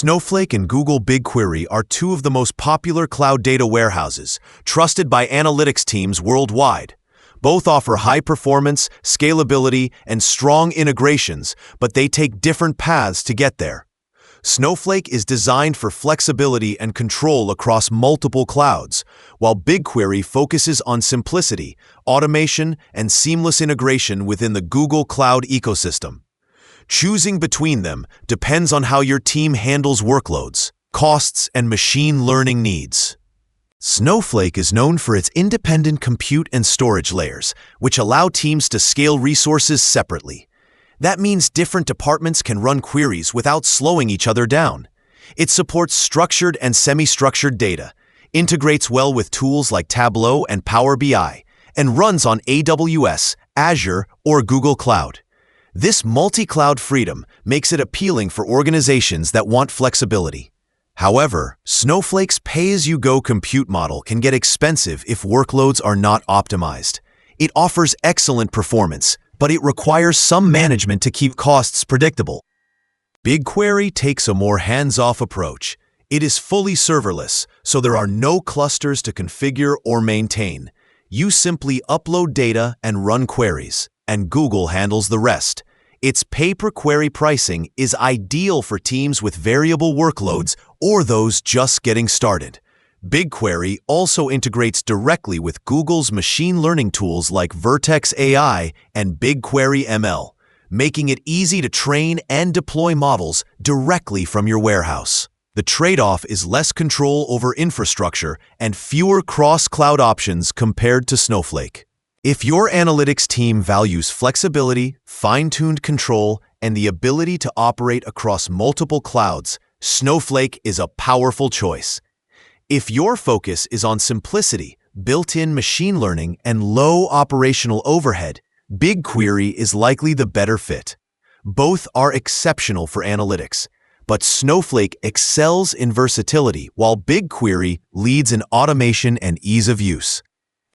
Snowflake and Google BigQuery are two of the most popular cloud data warehouses, trusted by analytics teams worldwide. Both offer high performance, scalability, and strong integrations, but they take different paths to get there. Snowflake is designed for flexibility and control across multiple clouds, while BigQuery focuses on simplicity, automation, and seamless integration within the Google Cloud ecosystem. Choosing between them depends on how your team handles workloads, costs, and machine learning needs. Snowflake is known for its independent compute and storage layers, which allow teams to scale resources separately. That means different departments can run queries without slowing each other down. It supports structured and semi-structured data, integrates well with tools like Tableau and Power BI, and runs on AWS, Azure, or Google Cloud. This multi-cloud freedom makes it appealing for organizations that want flexibility. However, Snowflake's pay-as-you-go compute model can get expensive if workloads are not optimized. It offers excellent performance, but it requires some management to keep costs predictable. BigQuery takes a more hands-off approach. It is fully serverless, so there are no clusters to configure or maintain. You simply upload data and run queries, and Google handles the rest. Its pay-per-query pricing is ideal for teams with variable workloads or those just getting started. BigQuery also integrates directly with Google's machine learning tools like Vertex AI and BigQuery ML, making it easy to train and deploy models directly from your warehouse. The trade-off is less control over infrastructure and fewer cross-cloud options compared to Snowflake. If your analytics team values flexibility, fine-tuned control, and the ability to operate across multiple clouds, Snowflake is a powerful choice. If your focus is on simplicity, built-in machine learning, and low operational overhead, BigQuery is likely the better fit. Both are exceptional for analytics, but Snowflake excels in versatility while BigQuery leads in automation and ease of use.